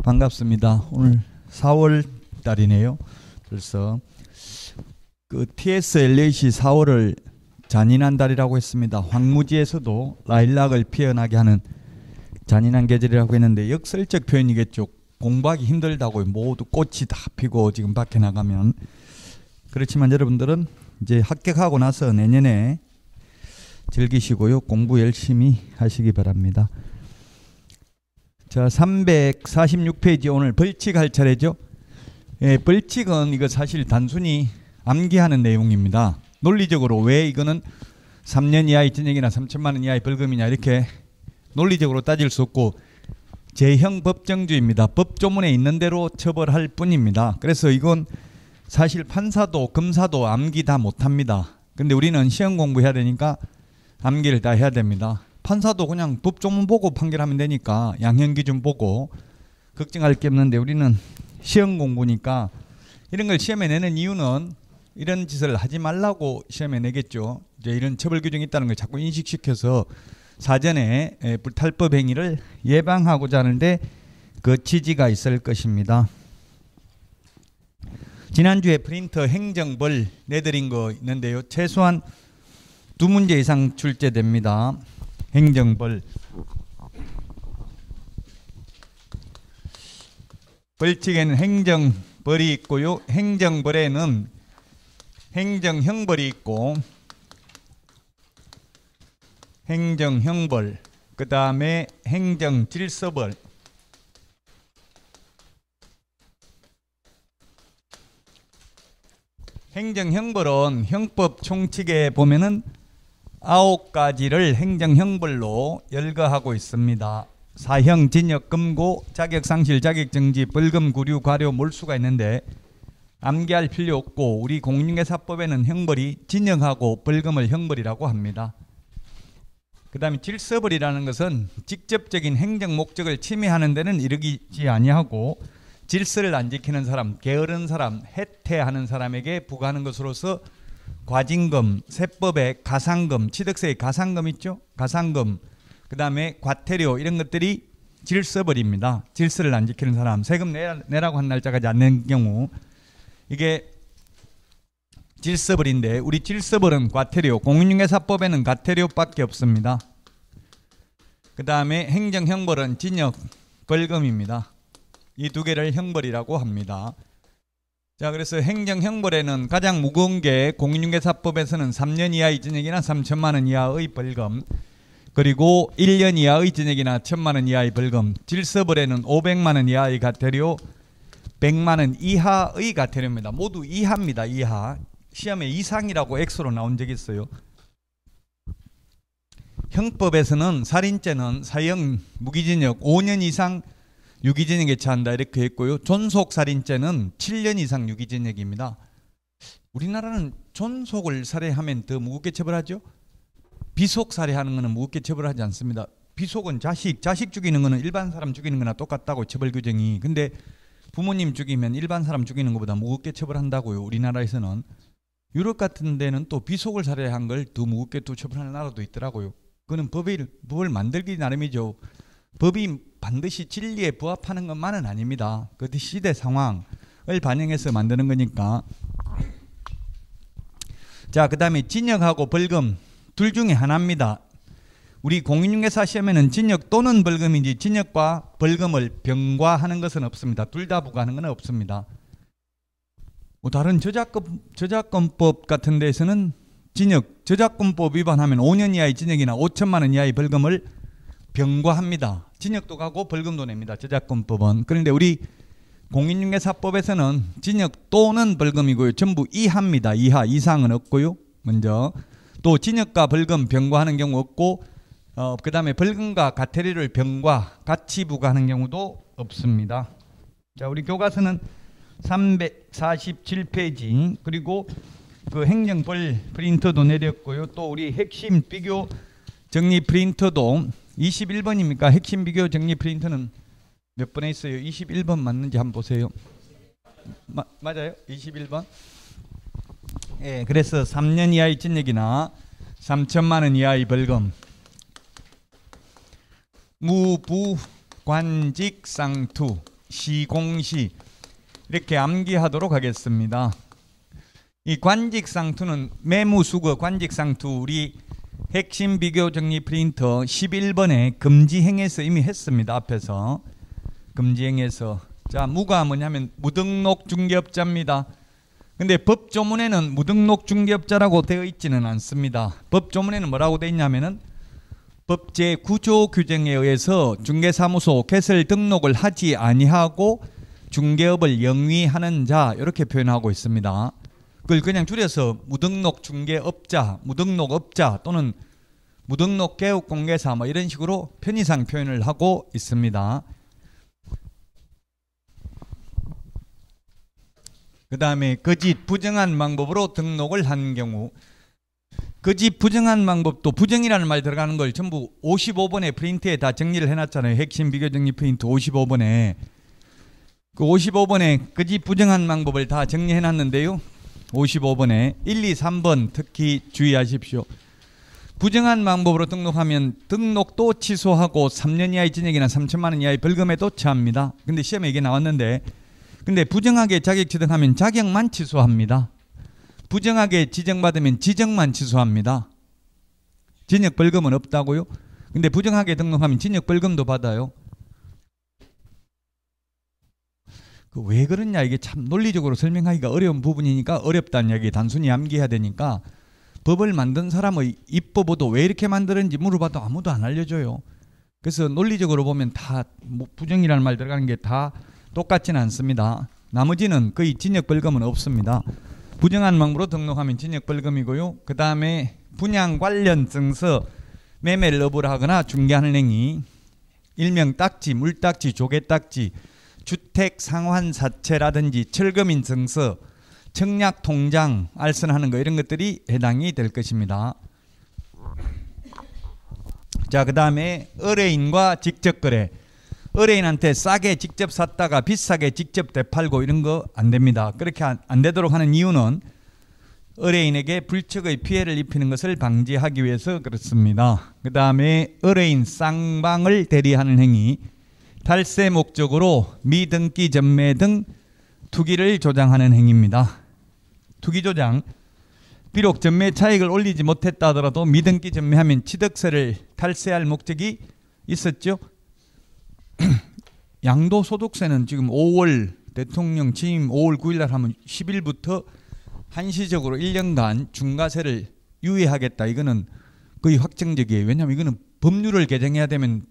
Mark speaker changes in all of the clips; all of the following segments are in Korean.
Speaker 1: 반갑습니다. 오늘 4월 달이네요. 그래서 그 TSLAC 4월을 잔인한 달이라고 했습니다. 황무지에서도 라일락을 피어나게 하는 잔인한 계절이라고 했는데 역설적 표현이겠죠. 공부하기 힘들다고 모두 꽃이 다 피고 지금 밖에 나가면. 그렇지만 여러분들은 이제 합격하고 나서 내년에 즐기시고요. 공부 열심히 하시기 바랍니다. 자, 346페이지 오늘 벌칙할 차례죠. 예, 벌칙은 이거 사실 단순히 암기하는 내용입니다. 논리적으로 왜 이거는 3년 이하의 징역이나 3천만 원 이하의 벌금이냐 이렇게 논리적으로 따질 수 없고 제형 법정주의입니다. 법조문에 있는 대로 처벌할 뿐입니다. 그래서 이건 사실 판사도 검사도 암기 다 못합니다. 근데 우리는 시험 공부해야 되니까 암기를 다 해야 됩니다. 판사도 그냥 법조문 보고 판결하면 되니까 양형기준 보고 걱정할 게 없는데 우리는 시험 공부니까 이런 걸 시험에 내는 이유는 이런 짓을 하지 말라고 시험에 내겠죠. 이제 이런 처벌 규정이 있다는 걸 자꾸 인식시켜서 사전에 불탈법 행위를 예방하고자 하는데 그 취지가 있을 것입니다. 지난주에 프린터 행정벌 내드린 거 있는데요. 최소한 2문제 이상 출제됩니다. 행정벌. 벌칙에는 행정벌이 있고요. 행정벌에는 행정형벌이 있고 행정형벌, 그 다음에 행정질서벌, 행정형벌은 형법 총칙에 보면은 9가지를 행정형벌로 열거하고 있습니다. 사형, 징역, 금고, 자격상실, 자격정지, 벌금, 구류, 과료, 몰수가 있는데 암기할 필요 없고 우리 공인중개사법에는 형벌이 징역하고 벌금을 형벌이라고 합니다. 그 다음에 질서벌이라는 것은 직접적인 행정 목적을 침해하는 데는 이르지 아니하고 질서를 안 지키는 사람, 게으른 사람, 해태하는 사람에게 부과하는 것으로서 과징금, 세법의 가상금, 취득세의 가상금 있죠? 가상금, 그 다음에 과태료 이런 것들이 질서벌입니다. 질서를 안 지키는 사람, 세금 내라고 한 날짜까지 안 낸 경우 이게 질서벌인데 우리 질서벌은 과태료, 공인중개사법에는 과태료밖에 없습니다. 그 다음에 행정형벌은 징역, 벌금입니다. 이 두 개를 형벌이라고 합니다. 자, 그래서 행정형벌에는 가장 무거운 게 공인중개사법에서는 3년 이하의 징역이나 3천만 원 이하의 벌금, 그리고 1년 이하의 징역이나 1,000만 원 이하의 벌금, 질서벌에는 500만 원 이하의 과태료, 100만 원 이하의 과태료입니다. 모두 이하입니다. 이하. 시험에 이상이라고 X로 나온 적이 있어요. 형법에서는 살인죄는 사형 무기징역 5년 이상 유기징역에 처한다 이렇게 했고요. 존속살인죄는 7년 이상 유기징역입니다. 우리나라는 존속을 살해하면 더 무겁게 처벌하죠. 비속 살해하는 것은 무겁게 처벌하지 않습니다. 비속은 자식 죽이는 것은 일반 사람 죽이는 거나 똑같다고 처벌 규정이. 근데 부모님 죽이면 일반 사람 죽이는 것보다 무겁게 처벌한다고요. 우리나라에서는. 유럽 같은 데는 또 비속을 살해한 걸 더 무겁게 또 처벌하는 나라도 있더라고요. 그거는 법을 만들기 나름이죠. 법이 반드시 진리에 부합하는 것만은 아닙니다. 그 시대 상황을 반영해서 만드는 거니까. 자, 그 다음에 징역하고 벌금 둘 중에 하나입니다. 우리 공인중개사 시험에는 징역 또는 벌금인지 징역과 벌금을 병과하는 것은 없습니다. 둘 다 부과하는 건 없습니다. 다른 저작권법 같은 데에서는 저작권법 위반하면 5년 이하의 징역이나 5천만 원 이하의 벌금을 병과합니다. 징역도 가고 벌금도 냅니다. 저작권법은. 그런데 우리 공인중개사법에서는 징역 또는 벌금이고요. 전부 이하입니다. 이하, 이상은 없고요. 먼저 또 징역과 벌금 병과하는 경우 없고 그 다음에 벌금과 과태료를 병과 같이 부과하는 경우도 없습니다. 자, 우리 교과서는 347페이지 그리고 그 행정벌 프린터도 내렸고요. 또 우리 핵심 비교 정리 프린터도 21번입니까? 핵심 비교 정리 프린터는 몇 번에 있어요? 21번 맞는지 한번 보세요. 맞아요? 21번. 예, 그래서 3년 이하의 징역이나 3천만 원 이하의 벌금, 무부관직상투 시공시 이렇게 암기하도록 하겠습니다. 이 관직상투는 매무수거 관직상투 우리 핵심 비교 정리 프린터 11번에 금지행에서 이미 했습니다. 앞에서 금지행에서. 자, 무가 뭐냐면 무등록 중개업자입니다. 근데 법조문에는 무등록 중개업자라고 되어 있지는 않습니다. 법조문에는 뭐라고 되어 있냐면은 법 제9조 규정에 의해서 중개사무소 개설 등록을 하지 아니하고 중개업을 영위하는 자 이렇게 표현하고 있습니다. 그걸 그냥 줄여서 무등록 중개업자, 무등록업자 또는 무등록 개업공개사 뭐 이런 식으로 편의상 표현을 하고 있습니다. 그 다음에 거짓 부정한 방법으로 등록을 한 경우, 거짓 부정한 방법도 부정이라는 말 들어가는 걸 전부 55번에 프린트에 다 정리를 해놨잖아요. 핵심 비교 정리 프린트 55번에. 그 55번에 거짓 부정한 방법을 다 정리해놨는데요. 55번에 1, 2, 3번 특히 주의하십시오. 부정한 방법으로 등록하면 등록도 취소하고 3년 이하의 징역이나 3천만 원 이하의 벌금에도 처합니다. 근데 시험에 이게 나왔는데, 근데 부정하게 자격 지정하면 자격만 취소합니다. 부정하게 지정받으면 지정만 취소합니다. 징역 벌금은 없다고요? 근데 부정하게 등록하면 징역 벌금도 받아요. 왜 그러냐, 이게 참 논리적으로 설명하기가 어려운 부분이니까 어렵다는 이야기, 단순히 암기해야 되니까 법을 만든 사람의 입법어도 왜 이렇게 만드는지 물어봐도 아무도 안 알려줘요. 그래서 논리적으로 보면 다 뭐 부정이라는 말 들어가는 게 다 똑같지는 않습니다. 나머지는 거의 징역 벌금은 없습니다. 부정한 방법으로 등록하면 징역 벌금이고요. 그 다음에 분양 관련 증서 매매를 업으로 하거나 중개하는 행위, 일명 딱지, 물딱지, 조개딱지, 주택 상환 사채라든지 철거민 증서, 청약 통장 알선하는 거, 이런 것들이 해당이 될 것입니다. 자, 그 다음에 의뢰인과 직접 거래. 의뢰인한테 싸게 직접 샀다가 비싸게 직접 되팔고 이런 거 안 됩니다. 그렇게 안 되도록 하는 이유는 의뢰인에게 불측의 피해를 입히는 것을 방지하기 위해서 그렇습니다. 그 다음에 의뢰인 쌍방을 대리하는 행위, 탈세 목적으로 미등기 전매 등 투기를 조장하는 행위입니다. 투기 조장, 비록 전매 차익을 올리지 못했다 하더라도 미등기 전매하면 취득세를 탈세할 목적이 있었죠. 양도소득세는 지금 5월 대통령 취임 5월 9일 날 하면 10일부터 한시적으로 1년간 중과세를 유예하겠다. 이거는 거의 확정적이에요. 왜냐하면 이거는 법률을 개정해야 되면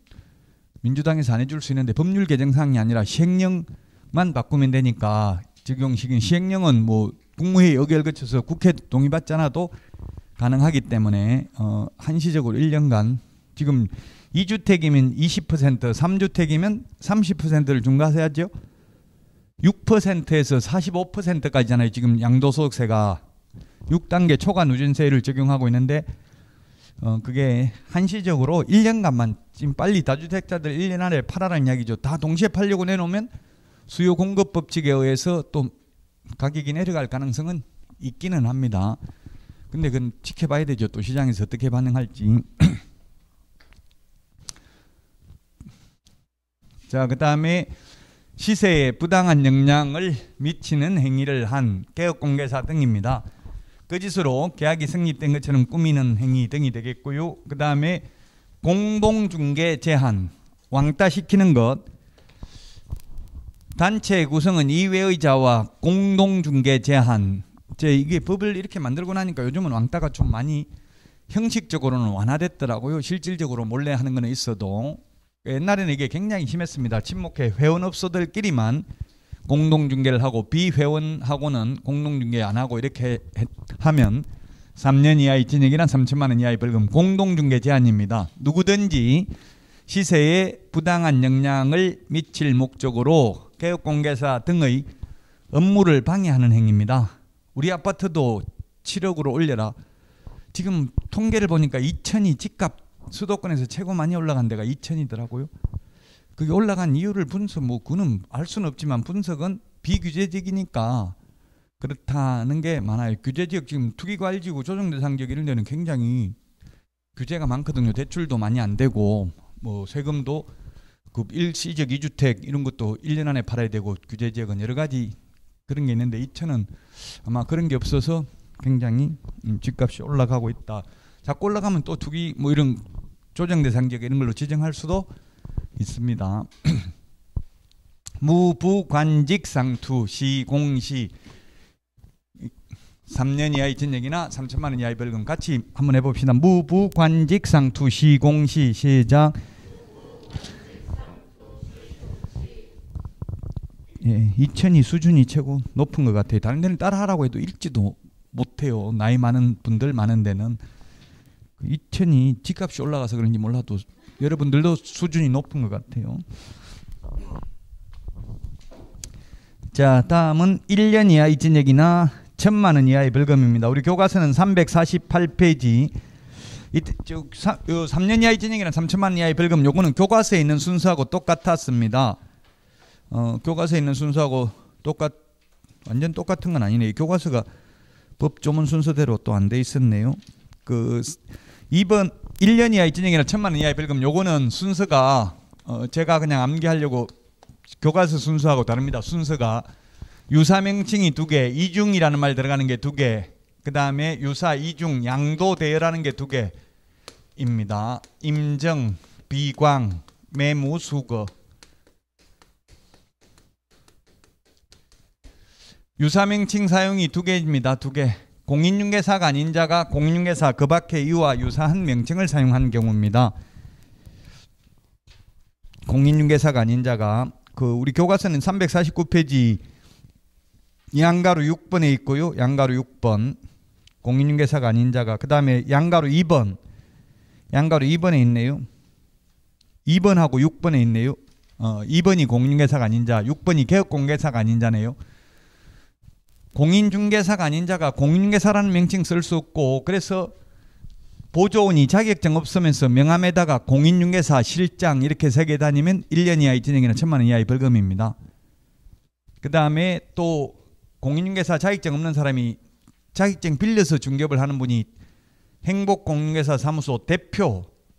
Speaker 1: 민주당에서 안 해줄 수 있는데 법률 개정사항이 아니라 시행령만 바꾸면 되니까 적용시킨 시행령은 뭐 국무회의 의결 거쳐서 국회 동의받지 않아도 가능하기 때문에 한시적으로 1년간 지금 2주택이면 20%, 3주택이면 30%를 중과세하죠. 6%에서 45%까지잖아요. 지금 양도소득세가 6단계 초과 누진세율을 적용하고 있는데 그게 한시적으로 1년간만, 지금 빨리 다주택자들 1년 안에 팔아라는 이야기죠. 다 동시에 팔려고 내놓으면 수요 공급 법칙에 의해서 또 가격이 내려갈 가능성은 있기는 합니다. 근데 그건 지켜봐야 되죠. 또 시장에서 어떻게 반응할지. 자, 그 다음에 시세에 부당한 영향을 미치는 행위를 한 개업공개사 등입니다. 거짓으로 계약이 성립된 것처럼 꾸미는 행위 등이 되겠고요. 그 다음에 공동중개 제한, 왕따시키는 것, 단체 구성은 이외의 자와 공동중개 제한. 이게 법을 이렇게 만들고 나니까 요즘은 왕따가 좀 많이 형식적으로는 완화됐더라고요. 실질적으로 몰래 하는 거는 있어도. 옛날에는 이게 굉장히 심했습니다. 친목회 회원업소들끼리만 공동중개를 하고 비회원하고는 공동중개 안 하고 이렇게 하면 3년 이하의 징역이나 3천만 원 이하의 벌금, 공동중개 제한입니다. 누구든지 시세에 부당한 영향을 미칠 목적으로 개업공개사 등의 업무를 방해하는 행위입니다. 우리 아파트도 7억으로 올려라. 지금 통계를 보니까 2천이 집값 수도권에서 최고 많이 올라간 데가 2천이더라고요. 그게 올라간 이유를 그는 알 수는 없지만 분석은 비규제지역이니까 그렇다는 게 많아요. 규제지역, 지금 투기과일지구, 조정대상지역 이런 데는 굉장히 규제가 많거든요. 대출도 많이 안 되고 뭐 세금도 그 일시적 2주택 이런 것도 1년 안에 팔아야 되고 규제 지역은 여러 가지 그런 게 있는데 이천은 아마 그런 게 없어서 굉장히 집값이 올라가고 있다. 자꾸 올라가면 또 투기 뭐 이런 조정 대상 지역 이런 걸로 지정할 수도 있습니다. 무부관직상투 시공시 3년 이하의 전역이나 3천만 원 이하의 벌금 같이 한번 해봅시다. 무부관직상투 시공시 시작. 예, 2000이 수준이 최고 높은 것 같아요. 다른 데는 따라하라고 해도 읽지도 못해요. 나이 많은 분들 많은 데는 2000이 집값이 올라가서 그런지 몰라도 여러분들도 수준이 높은 것 같아요. 자, 다음은 1년 이하의 전역이나 1000만 원 이하의 벌금입니다. 우리 교과서는 348페이지 3년 이하의 전역이나 3천만 원 이하의 벌금 요거는 교과서에 있는 순서하고 똑같았습니다. 교과서에 있는 순서하고 완전 똑같은 건 아니네요. 교과서가 법조문 순서대로 또 안 돼 있었네요. 그 2번 1년 이하의 전역이나 1000만 원 이하의 벌금 요거는 순서가 제가 그냥 암기하려고 교과서 순서하고 다릅니다. 순서가 유사명칭이 2개, 이중이라는 말 들어가는 게 2개, 그 다음에 유사, 이중, 양도, 대여라는 게 2개입니다. 임정, 비광, 매무, 수거. 유사명칭 사용이 2개입니다. 2개. 공인중개사가 아닌 자가 공인중개사 그 밖의 이와 유사한 명칭을 사용한 경우입니다. 공인중개사가 아닌 자가 우리 교과서는 349페이지 양가로 6번에 있고요. 양가로 6번 공인중개사가 아닌 자가 그 다음에 양가로 2번 양가로 2번에 있네요. 2번하고 6번에 있네요. 2번이 공인중개사가 아닌 자 6번이 개업공개사가 아닌 자네요. 공인중개사가 아닌 자가 공인중개사라는 명칭 쓸 수 없고 그래서 보조원이 자격증 없으면서 명함에다가 공인중개사 실장 이렇게 새겨 다니면 1년 이하의 전역이나 1000만 원 이하의 벌금입니다. 그 다음에 또 공인중개사 자격증 없는 사람이 자격증 빌려서 중개업을 하는 분이 행복공인중개사 사무소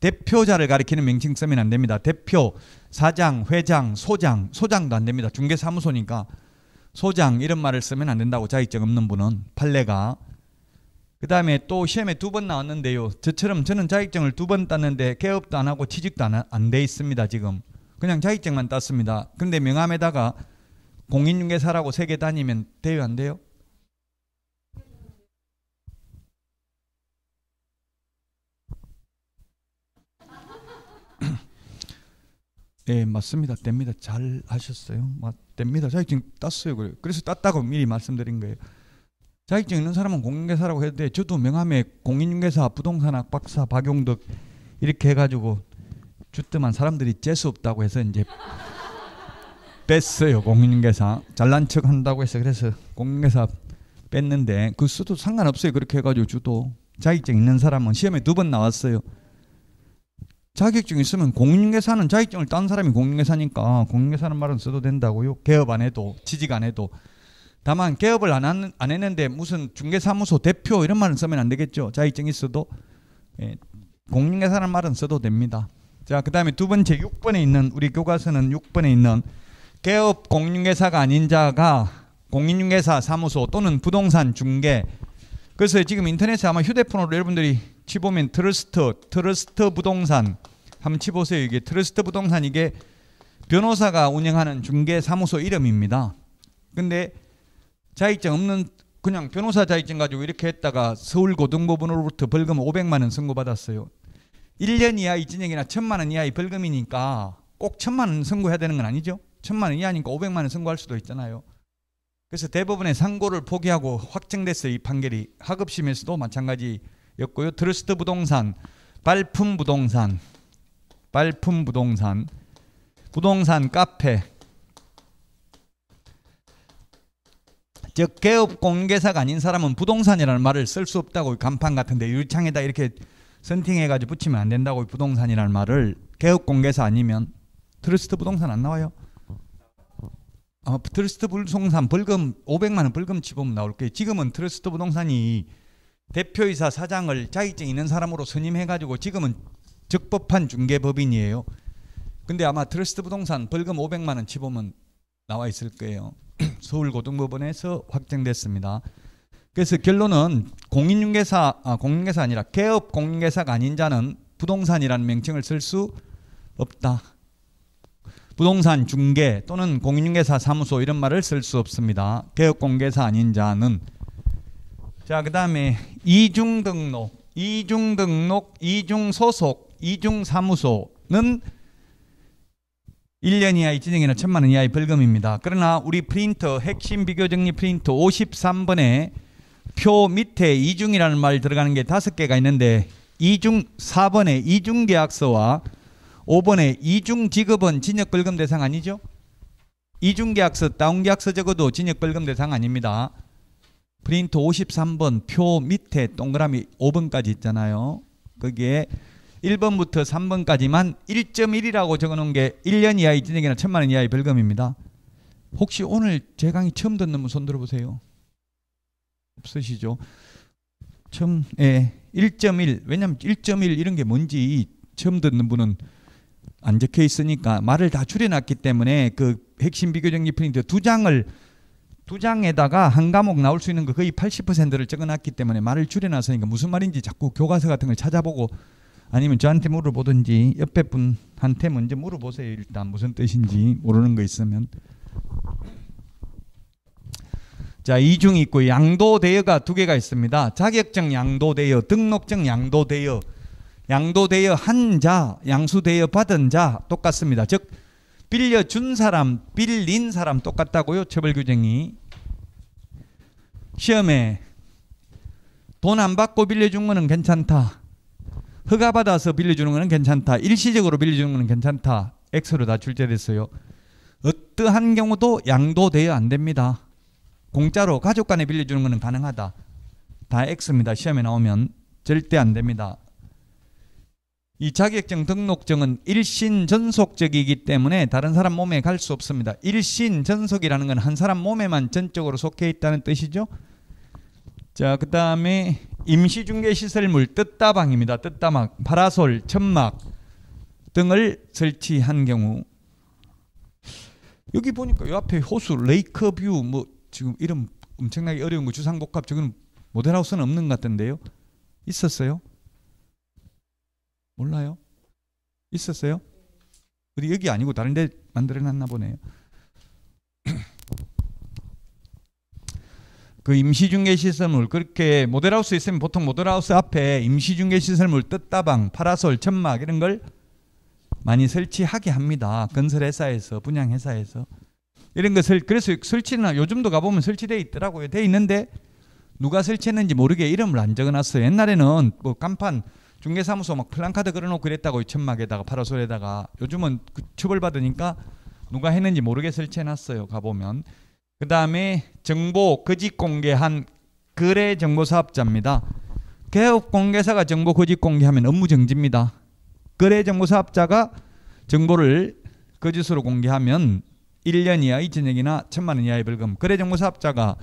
Speaker 1: 대표자를 가리키는 명칭 쓰면 안 됩니다. 대표, 사장, 회장, 소장도 안 됩니다. 중개사무소니까 소장 이런 말을 쓰면 안 된다고 자격증 없는 분은 판례가. 그 다음에 또 시험에 2번 나왔는데요. 저처럼 저는 자격증을 2번 땄는데 개업도 안 하고 취직도 안 돼 있습니다. 지금 그냥 자격증만 땄습니다. 근데 명함에다가 공인중개사라고 새겨 다니면 돼요 안 돼요? 네 맞습니다. 됩니다. 잘 하셨어요. 됩니다. 자격증 땄어요. 그래서 땄다고 미리 말씀드린 거예요. 자격증 있는 사람은 공인중개사라고 해도 돼. 저도 명함에 공인중개사 부동산학 박사 박용덕 이렇게 해가지고 주뜸한 사람들이 재수 없다고 해서 이제 뺐어요. 공인중개사 잘난 척 한다고 해서 그래서 공인중개사 뺐는데 그 수도 상관없어요. 그렇게 해가지고 주도 자격증 있는 사람은 시험에 2번 나왔어요. 자격증 있으면 공인중개사는 자격증을 딴 사람이 공인중개사니까 공인중개사는 말은 써도 된다고요. 개업 안 해도 취직 안 해도. 다만 개업을 안 했는데 무슨 중개사무소 대표 이런 말은 쓰면 안 되겠죠. 자격증 있어도. 예, 공인중개사라는 말은 써도 됩니다. 자, 그 다음에 2번째 6번에 있는 우리 교과서는 6번에 있는 개업 공인중개사가 아닌 자가 공인중개사 사무소 또는 부동산 중개. 그래서 지금 인터넷에 아마 휴대폰으로 여러분들이 치보면 트러스트 부동산 한번 치보세요. 이게 트러스트 부동산 이게 변호사가 운영하는 중개사무소 이름입니다. 근데 자격증 없는 그냥 변호사 자격증 가지고 이렇게 했다가 서울고등법원으로부터 벌금 500만 원 선고받았어요. 1년 이하의 전역이나 1000만 원 이하의 벌금이니까 꼭 1000만 원 선고해야 되는 건 아니죠. 1000만 원 이하니까 500만 원 선고할 수도 있잖아요. 그래서 대법원의 상고를 포기하고 확정됐어요. 이 판결이. 하급심에서도 마찬가지였고요. 트러스트 부동산, 발품 부동산, 부동산 카페. 즉 개업 공개사가 아닌 사람은 부동산이라는 말을 쓸 수 없다고. 간판 같은데 유리창에다 이렇게 선팅해가지고 붙이면 안 된다고. 부동산이라는 말을 개업 공개사 아니면. 트러스트 부동산 안 나와요? 트러스트 부동산 벌금 500만 원 벌금 치보면 나올 거예요. 지금은 트러스트 부동산이 대표이사 사장을 자격증 있는 사람으로 선임해가지고 지금은 적법한 중개법인이에요. 근데 아마 트러스트 부동산 벌금 500만 원 치보면 나와 있을 거예요. 서울고등법원에서 확정됐습니다. 그래서 결론은 공인중개사 아니라 개업 공인중개사가 아닌 자는 부동산이라는 명칭을 쓸 수 없다. 부동산 중개 또는 공인중개사 사무소 이런 말을 쓸 수 없습니다. 개업 공개사 아닌 자는. 자, 그 다음에 이중등록, 이중소속, 이중사무소는 1년 이하의 지정이나 1,000만 원 이하의 벌금입니다. 그러나 우리 프린터 핵심 비교정리 프린터 53번에 표 밑에 이중이라는 말 들어가는 게 5개가 있는데 4번에 이중계약서와 5번에 이중지급은 징역벌금 대상 아니죠? 이중계약서, 다운계약서 적어도 징역벌금 대상 아닙니다. 프린터 53번 표 밑에 동그라미 5번까지 있잖아요. 거기에 1번부터 3번까지만 1.1이라고 적어놓은 게 1년 이하의 징역이나 1,000만 원 이하의 벌금입니다. 혹시 오늘 제 강의 처음 듣는 분 손 들어보세요. 없으시죠? 처음, 1.1. 왜냐면 1.1 이런 게 뭔지 처음 듣는 분은 안 적혀 있으니까 말을 다 줄여놨기 때문에 그 핵심 비교정리 프린트 두 장에다가 한 과목 나올 수 있는 거 거의 80%를 적어놨기 때문에 말을 줄여놨으니까 무슨 말인지 자꾸 교과서 같은 걸 찾아보고 아니면 저한테 물어보든지 옆에 분한테 먼저 물어보세요. 일단 무슨 뜻인지 모르는 거 있으면. 자, 이중이 있고 양도대여가 2개가 있습니다. 자격증 양도대여, 등록증 양도대여. 양도대여 한 자, 양수대여 받은 자 똑같습니다. 즉 빌려준 사람, 빌린 사람 똑같다고요. 처벌규정이. 시험에 돈 안 받고 빌려준 거는 괜찮다. 허가받아서 빌려주는 거는 괜찮다. 일시적으로 빌려주는 거는 괜찮다. X로 다 출제됐어요. 어떠한 경우도 양도대여 안 됩니다. 공짜로 가족 간에 빌려주는 거는 가능하다. 다 X입니다. 시험에 나오면 절대 안 됩니다. 이 자격증 등록증은 일신전속적이기 때문에 다른 사람 몸에 갈 수 없습니다. 일신전속이라는 건 한 사람 몸에만 전적으로 속해 있다는 뜻이죠. 자, 그 다음에 임시중개시설물 뜻다방입니다. 뜻다방, 파라솔, 천막 등을 설치한 경우. 여기 보니까 이 앞에 호수, 레이크뷰 뭐 지금 이름 엄청나게 어려운 거 주상복합 저거는 모델하우스는 없는 것 같던데요. 있었어요? 몰라요? 있었어요? 어디 여기 아니고 다른 데 만들어놨나 보네요. 그 임시중개시설물 그렇게 모델하우스 있으면 보통 모델하우스 앞에 임시중개시설물 뜻다방, 파라솔, 천막 이런 걸 많이 설치하게 합니다. 건설회사에서, 분양회사에서. 이런 것을 그래서 설치는 요즘도 가보면 설치되어 있더라고요. 돼 있는데 누가 설치했는지 모르게 이름을 안 적어놨어요. 옛날에는 뭐 간판 중개사무소 막 플랜카드 걸어놓고 그랬다고 천막에다가 파라솔에다가. 요즘은 그 처벌받으니까 누가 했는지 모르게 설치해놨어요. 가보면. 그 다음에 정보 거짓 공개한 거래정보사업자입니다. 개업공개사가 정보 거짓 공개하면 업무정지입니다. 거래정보사업자가 정보를 거짓으로 공개하면 1년 이하의 징역이나 1,000만 원 이하의 벌금. 거래정보사업자가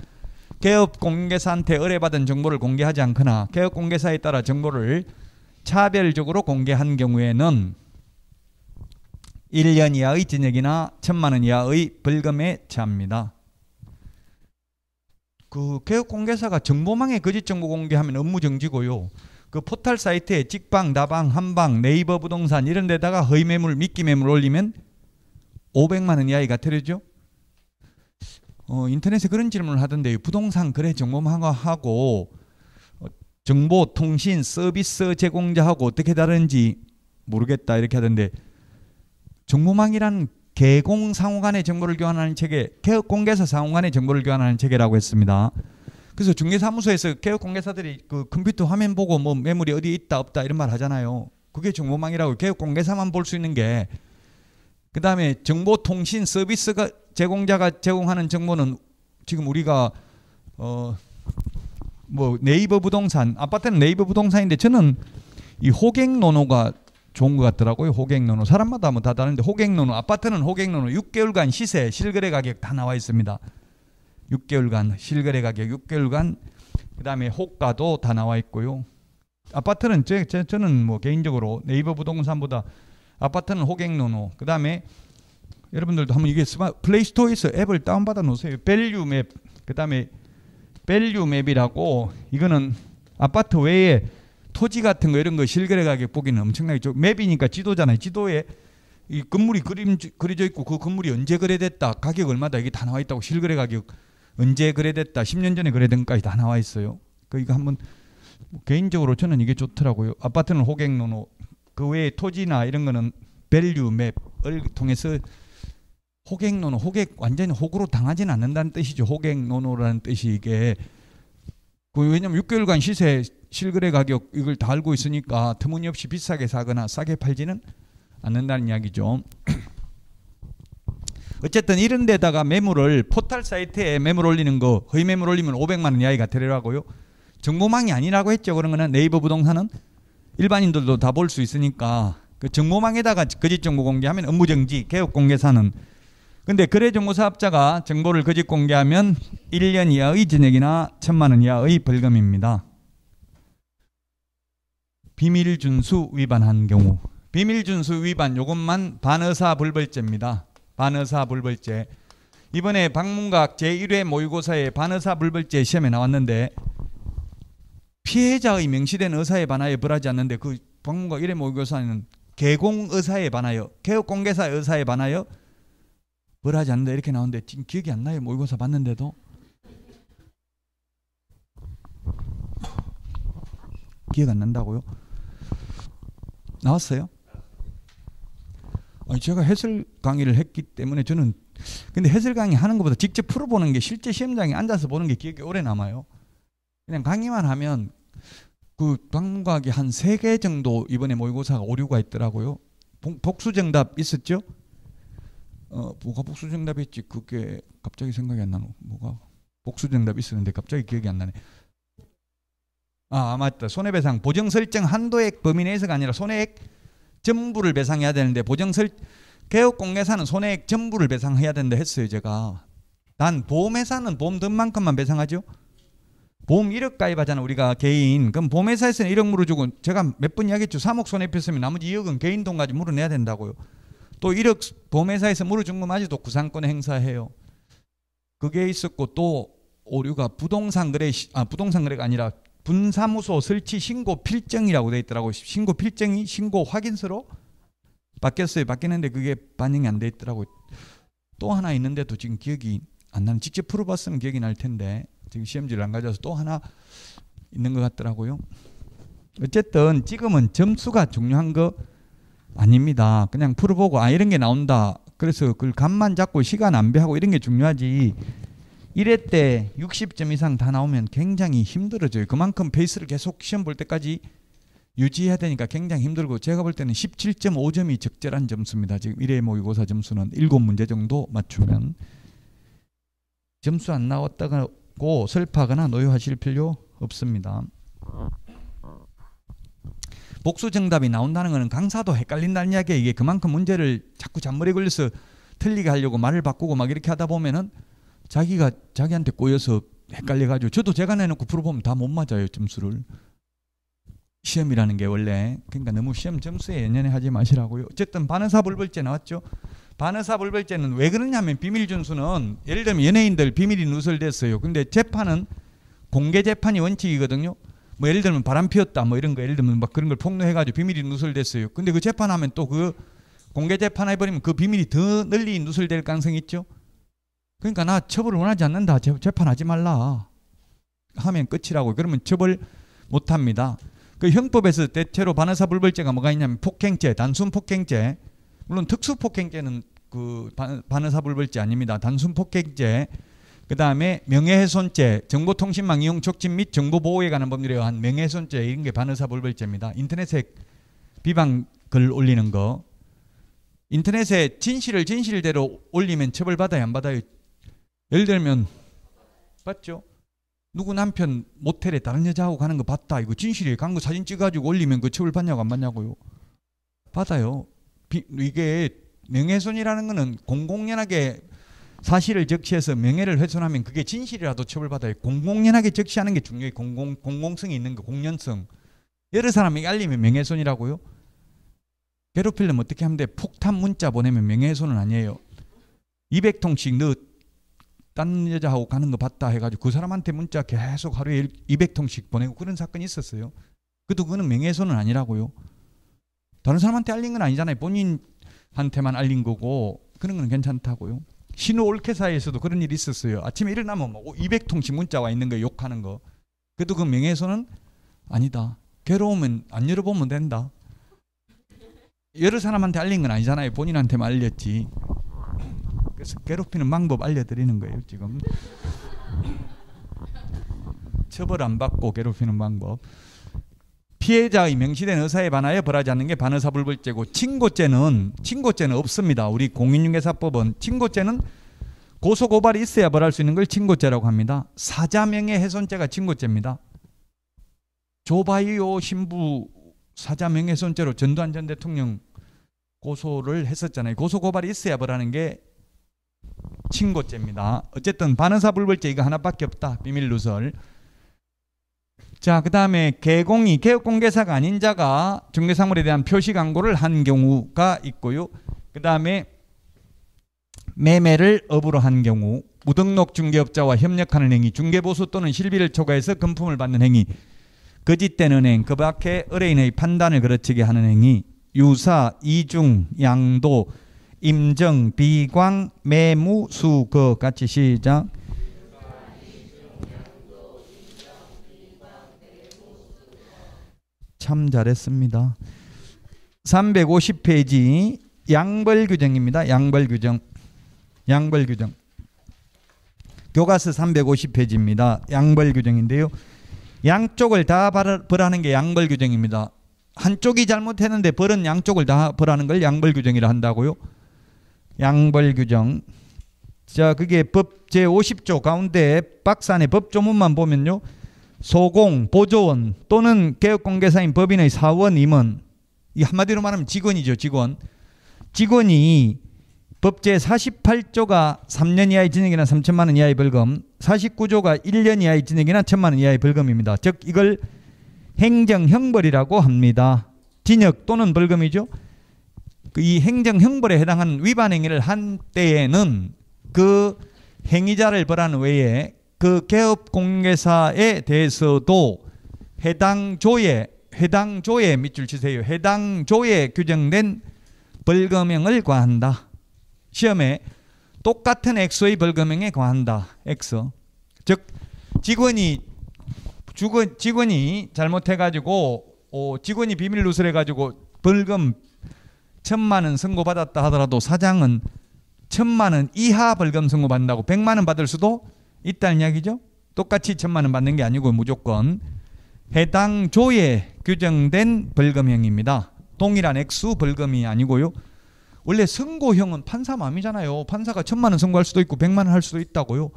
Speaker 1: 개업공개사한테 의뢰받은 정보를 공개하지 않거나 개업공개사에 따라 정보를 차별적으로 공개한 경우에는 1년 이하의 징역이나 1,000만 원 이하의 벌금에 처합니다. 그 개업공개사가 정보망에 거짓 정보 공개하면 업무정지고요. 그 포털 사이트에 직방, 다방, 한방, 네이버 부동산 이런 데다가 허위매물, 미끼매물 올리면 500만 원 이하의 과태료죠. 인터넷에 그런 질문을 하던데요. 부동산 거래 정보망하고 정보통신 서비스 제공자하고 어떻게 다른지 모르겠다 이렇게 하던데, 정보망이란 개공 상호 간의 정보를 교환하는 체계, 개업공개사 상호 간의 정보를 교환하는 체계라고 했습니다. 그래서 중개사무소에서 개업공개사들이 그 컴퓨터 화면 보고 뭐 매물이 어디 있다 없다 이런 말 하잖아요. 그게 정보망이라고. 개업공개사만 볼 수 있는 게. 그 다음에 정보통신 서비스가 제공자가 제공하는 정보는 지금 우리가 뭐 네이버 부동산, 아파트는 네이버 부동산인데 저는 이 호갱노노가 좋은 것 같더라고요. 호갱노노. 사람마다 뭐 다 다른데 호갱노노, 아파트는 호갱노노 6개월간 시세, 실거래 가격 다 나와 있습니다. 6개월간 실거래 가격, 6개월간 그 다음에 호가도 다 나와 있고요. 아파트는 저는 뭐 개인적으로 네이버 부동산보다 아파트는 호갱노노. 그 다음에 여러분들도 한번 이게 플레이스토어에서 앱을 다운받아 놓으세요. 밸류맵. 그 다음에 밸류맵이라고, 이거는 아파트 외에 토지 같은 거 이런 거 실거래 가격 보기는 엄청나게 좋고, 맵이니까 지도잖아요. 지도에 이 건물이 그려져 있고 그 건물이 언제 거래됐다, 가격 얼마다, 이게 다 나와 있다고. 실거래 가격 언제 거래됐다, 10년 전에 거래된 것까지 다 나와 있어요. 이거 한번 개인적으로 저는 이게 좋더라고요. 아파트는 호갱노노. 그 외에 토지나 이런 거는 밸류맵을 통해서 호갱노노, 호객 완전히 호구로 당하지는 않는다는 뜻이죠. 호갱노노라는 뜻이 이게. 왜냐면 6개월간 시세 실거래 가격 이걸 다 알고 있으니까 터무니없이 비싸게 사거나 싸게 팔지는 않는다는 이야기죠. 어쨌든 이런 데다가 매물을, 포털 사이트에 매물 올리는 거, 허위 매물 올리면 500만 원 이하가 되라고요. 정보망이 아니라고 했죠. 그런 거는 네이버 부동산은 일반인들도 다 볼 수 있으니까. 그 정보망에다가 거짓 정보 공개하면 업무정지, 개업 공개사는. 근데 거래정보사업자가 정보를 거짓 공개하면 1년 이하의 징역이나 1,000만 원 이하의 벌금입니다. 비밀준수 위반한 경우. 비밀준수 위반, 요것만 반의사불벌죄입니다. 반의사불벌죄. 이번에 박문각 제1회 모의고사에 반의사불벌죄 시험에 나왔는데, 피해자의 명시된 의사에 반하여 벌하지 않는데, 그 박문각 1회 모의고사는 개공의사에 반하여, 개업공개사 의사에 반하여 벌하지 않는다 이렇게 나오는데, 지금 기억이 안 나요. 모의고사 봤는데도. 기억 안 난다고요? 나왔어요? 아니, 제가 해설 강의를 했기 때문에 저는, 근데 해설 강의 하는 것보다 직접 풀어보는 게, 실제 시험장에 앉아서 보는 게 기억이 오래 남아요. 그냥 강의만 하면, 그 박문각이 한 3개 정도 이번에 모의고사가 오류가 있더라고요. 복수정답 있었죠? 뭐가 복수정답이었지? 그게 갑자기 생각이 안 나노. 뭐가 복수정답 있었는데 갑자기 기억이 안 나네. 아, 맞다. 손해배상 보정 설정 한도액 범위 내에서가 아니라 손해액 전부를 배상해야 되는데, 개업공개사는 손해액 전부를 배상해야 된다 했어요. 제가. 단 보험회사는 보험 든 만큼만 배상하죠. 보험 1억 가입하잖아 우리가 개인. 그럼 보험회사에서는 1억 물어주고, 제가 몇 번 이야기했죠. 3억 손해봤으면 나머지 2억은 개인 돈 가지고 물어내야 된다고요. 또 1억 보험회사에서 물어준 거 마저도 구상권을 행사해요. 그게 있었고, 또 오류가 부동산 거래가 아니라 분사무소 설치 신고 필정이라고 돼 있더라고요. 신고 필정이 신고 확인서로 바뀌었어요. 바뀌는데 그게 반영이 안 돼 있더라고요. 또 하나 있는데도 지금 기억이 안 나는. 직접 풀어봤으면 기억이 날 텐데 지금 시험지를 안 가져와서 또 하나 있는 것 같더라고요. 어쨌든 지금은 점수가 중요한 거 아닙니다. 그냥 풀어보고 이런 게 나온다. 그래서 그걸 감만 잡고 시간 낭비하고 이런 게 중요하지. 1회 때 60점 이상 다 나오면 굉장히 힘들어져요. 그만큼 페이스를 계속 시험 볼 때까지 유지해야 되니까 굉장히 힘들고, 제가 볼 때는 17.5점이 적절한 점수입니다. 지금 1회 모의고사 점수는 7문제 정도 맞추면. 점수 안 나왔다고 슬퍼하거나 노여하실 필요 없습니다. 복수 정답이 나온다는 것은 강사도 헷갈린다는 이야기예요. 이게 그만큼 문제를 자꾸 잔머리 걸려서 틀리게 하려고 말을 바꾸고 막 이렇게 하다 보면은 자기한테 꼬여서 헷갈려가지고, 저도 제가 내놓고 풀어보면 다 못 맞아요. 점수를. 시험이라는 게 원래. 그러니까 너무 시험 점수에 연연하지 마시라고요. 어쨌든 반의사불벌죄 나왔죠. 반의사불벌죄는 왜 그러냐면, 비밀준수는 예를 들면 연예인들 비밀이 누설됐어요. 근데 재판은 공개 재판이 원칙이거든요. 뭐 예를 들면 바람 피웠다 뭐 이런 거, 예를 들면 막 그런 걸 폭로해가지고 비밀이 누설됐어요. 근데 그 재판하면 또 그 공개 재판해버리면 그 비밀이 더 널리 누설될 가능성이 있죠. 그러니까 나 처벌을 원하지 않는다, 재판하지 말라 하면 끝이라고. 그러면 처벌 못합니다. 그 형법에서 대체로 반의사불벌죄가 뭐가 있냐면 폭행죄, 단순 폭행죄. 물론 특수 폭행죄는 그 반의사불벌죄 아닙니다. 단순 폭행죄. 그 다음에 명예훼손죄, 정보통신망 이용 촉진 및 정보보호에 관한 법률에 의한 명예훼손죄, 이런 게 반의사불벌죄입니다. 인터넷에 비방 글 올리는 거. 인터넷에 진실대로 올리면 처벌받아요, 안 받아요? 예를 들면 봤죠? 누구 남편 모텔에 다른 여자하고 가는 거 봤다. 이거 진실이에요. 간 거 사진 찍어가지고 올리면 그 처벌 받냐고 안 받냐고요? 받아요. 이게 명예훼손이라는 거는 공공연하게 사실을 적시해서 명예를 훼손하면 그게 진실이라도 처벌받아요. 공공연하게 적시하는 게 중요해요. 공공성이 있는 거, 공연성. 여러 사람에게 알리면 명예훼손이라고요. 괴롭히려면 어떻게 하면 돼? 폭탄 문자 보내면 명예훼손은 아니에요. 200통씩 너 딴 여자하고 가는 거 봤다 해가지고 그 사람한테 문자 계속 하루에 200통씩 보내고 그런 사건이 있었어요. 그거는 명예훼손은 아니라고요. 다른 사람한테 알린 건 아니잖아요. 본인한테만 알린 거고 그런 건 괜찮다고요. 신호 올케사에서도 그런 일이 있었어요. 아침에 일어나면 뭐 200통씩 문자 와 있는 거 욕하는 거. 그래도 그 명예훼손은 아니다. 괴로우면 안 열어보면 된다. 여러 사람한테 알린 건 아니잖아요. 본인한테만 알렸지. 그래서 괴롭히는 방법 알려드리는 거예요. 지금 처벌 안 받고 괴롭히는 방법. 피해자의 명시된 의사에 반하여 벌하지 않는 게 반의사불벌죄고, 친고죄는 없습니다. 우리 공인중개사법은 친고죄는 고소고발이 있어야 벌할 수 있는 걸 친고죄라고 합니다. 사자명예훼손죄가 친고죄입니다. 조바이오 신부 사자명예훼손죄로 전두환 전 대통령 고소를 했었잖아요. 고소고발이 있어야 벌하는 게 친고죄입니다. 어쨌든 반의사불벌죄 이거 하나밖에 없다. 비밀누설. 자, 그 다음에 개공이 개업공개사가 아닌 자가 중개사물에 대한 표시 광고를 한 경우가 있고요. 그 다음에 매매를 업으로 한 경우, 무등록 중개업자와 협력하는 행위, 중개보수 또는 실비를 초과해서 금품을 받는 행위, 거짓된 은행, 그 밖에 의뢰인의 판단을 그르치게 하는 행위, 유사, 이중, 양도, 임정, 비광, 매무, 수거. 같이 시작. 참 잘했습니다. 350페이지 양벌규정입니다. 양벌규정. 교과서 350페이지입니다. 양벌규정인데요. 양쪽을 다 벌하는 게 양벌규정입니다. 한쪽이 잘못했는데 벌은 양쪽을 다 벌하는 걸 양벌규정이라 한다고요. 양벌규정. 자, 그게 법 제50조 가운데 박스 안에 법조문만 보면요. 소공, 보조원 또는 개업공개사인 법인의 사원, 임원, 이 한마디로 말하면 직원이죠. 직원이 법 제48조가 3년 이하의 징역이나 3천만 원 이하의 벌금, 49조가 1년 이하의 징역이나 1천만 원 이하의 벌금입니다. 즉 이걸 행정형벌이라고 합니다. 징역 또는 벌금이죠. 이 행정형벌에 해당하는 위반 행위를 한 때에는 그 행위자를 벌하는 외에 그 개업공개사에 대해서도 해당 조에 밑줄 치세요. 해당 조에 규정된 벌금형을 과한다. 시험에 똑같은 액수의 벌금형에 과한다. 액수. 즉 직원이 잘못해가지고 직원이 비밀 누설해가지고 벌금 1,000만 원 선고받았다 하더라도 사장은 1,000만 원 이하 벌금 선고받는다고 100만 원 받을 수도 있다는 이야기죠. 똑같이 1,000만 원 받는 게 아니고 무조건 해당 조에 규정된 벌금형입니다. 동일한 액수 벌금이 아니고요. 원래 선고형은 판사 마음이잖아요. 판사가 1,000만 원 선고할 수도 있고 100만 원 할 수도 있다고요.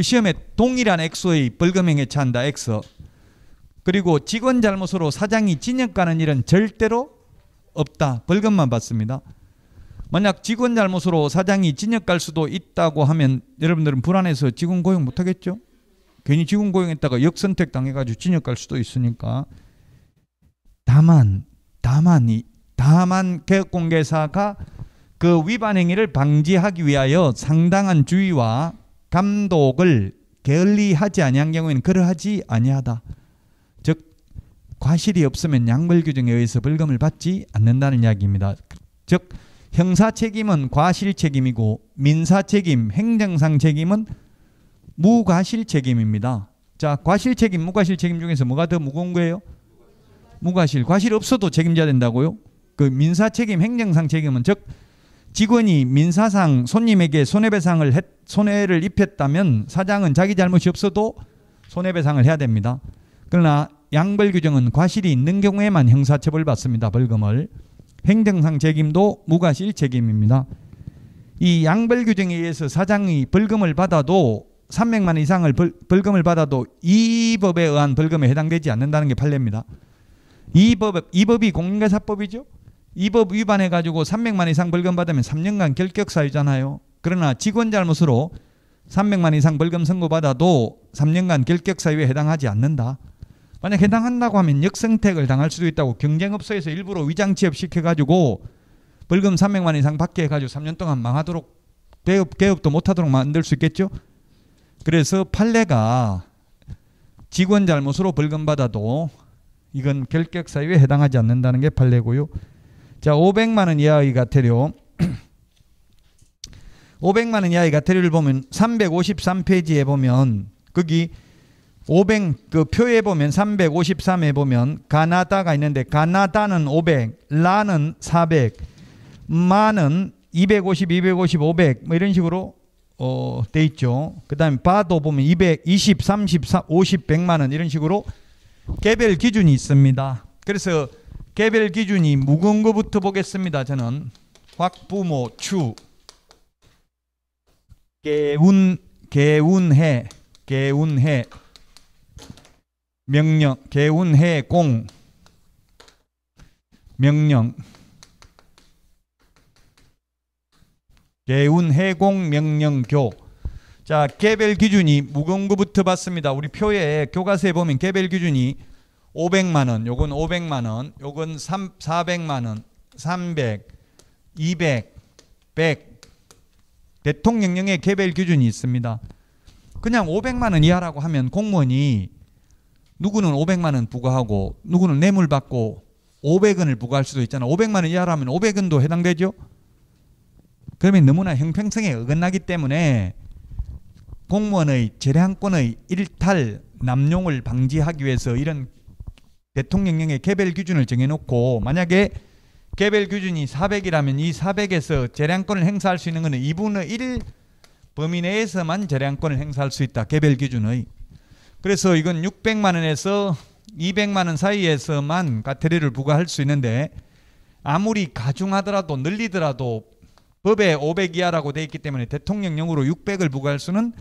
Speaker 1: 시험에 동일한 액수의 벌금형에 처한다. 액수. 그리고 직원 잘못으로 사장이 징역 가는 일은 절대로 없다. 벌금만 받습니다. 만약 직원 잘못으로 사장이 징역 갈 수도 있다고 하면 여러분들은 불안해서 직원 고용 못하겠죠? 괜히 직원 고용했다가 역선택 당해가지고 징역 갈 수도 있으니까. 다만 개업공개사가 그 위반 행위를 방지하기 위하여 상당한 주의와 감독을 게을리하지 아니한 경우에는 그러하지 아니하다. 즉 과실이 없으면 양벌규정에 의해서 벌금을 받지 않는다는 이야기입니다. 즉 형사책임은 과실책임이고 민사책임, 행정상 책임은 무과실책임입니다. 자, 과실책임, 무과실책임 중에서 뭐가 더 무거운 거예요? 무과실. 과실 없어도 책임져야 된다고요? 그 민사책임, 행정상 책임은 즉 직원이 민사상 손님에게 손해를 입혔다면 사장은 자기 잘못이 없어도 손해배상을 해야 됩니다. 그러나 양벌규정은 과실이 있는 경우에만 형사처벌 받습니다. 벌금을. 행정상 책임도 무과실 책임입니다. 이 양벌규정에 의해서 사장이 벌금을 받아도 300만 원 이상을 벌금을 받아도 이 법에 의한 벌금에 해당되지 않는다는 게 판례입니다. 이 법이 공인중개사법이죠. 이 법 위반해가지고 300만 원 이상 벌금 받으면 3년간 결격사유잖아요. 그러나 직원 잘못으로 300만 원 이상 벌금 선고받아도 3년간 결격사유에 해당하지 않는다. 만약 해당한다고 하면 역선택을 당할 수도 있다고. 경쟁업소에서 일부러 위장 취업시켜가지고 벌금 300만 원 이상 받게 해가지고 3년 동안 망하도록 개업도 못하도록 만들 수 있겠죠. 그래서 판례가 직원 잘못으로 벌금 받아도 이건 결격 사유에 해당하지 않는다는 게 판례고요. 자, 500만 원 이하의 과태료. 500만 원 이하의 과태료를 보면 353페이지에 보면 거기 500 그 표에 보면 353에 보면 가나다가 있는데 가나다는 500, 라는 400, 마는 250, 250, 500 뭐 이런 식으로 돼 있죠. 그다음에 바도 보면 200, 20, 30, 50, 100만 원 이런 식으로 개별 기준이 있습니다. 그래서 개별 기준이 무거운 거부터 보겠습니다. 저는 확부모 추 개운해 명령 개운해 공 명령 개운해공 명령교. 자, 개별 기준이 무거운 거부터 봤습니다. 우리 표에 교과서에 보면 개별 기준이 500만 원, 요건 500만 원, 요건 400만 원, 300, 200, 100 대통령령의 개별 기준이 있습니다. 그냥 500만 원 이하라고 하면 공무원이 누구는 500만 원 부과하고 누구는 뇌물 받고 500원을 부과할 수도 있잖아. 500만 원 이하라면 500원도 해당되죠. 그러면 너무나 형평성에 어긋나기 때문에 공무원의 재량권의 일탈, 남용을 방지하기 위해서 이런 대통령령의 개별 기준을 정해놓고 만약에 개별 기준이 400이라면 이 400에서 재량권을 행사할 수 있는 것은 2분의 1 범위 내에서만 재량권을 행사할 수 있다. 개별 기준의. 그래서 이건 600만 원에서 200만 원 사이에서만 과태료를 부과할 수 있는데 아무리 가중하더라도 늘리더라도 법에 500 이하라고 되어 있기 때문에 대통령령으로 600을 부과할 수는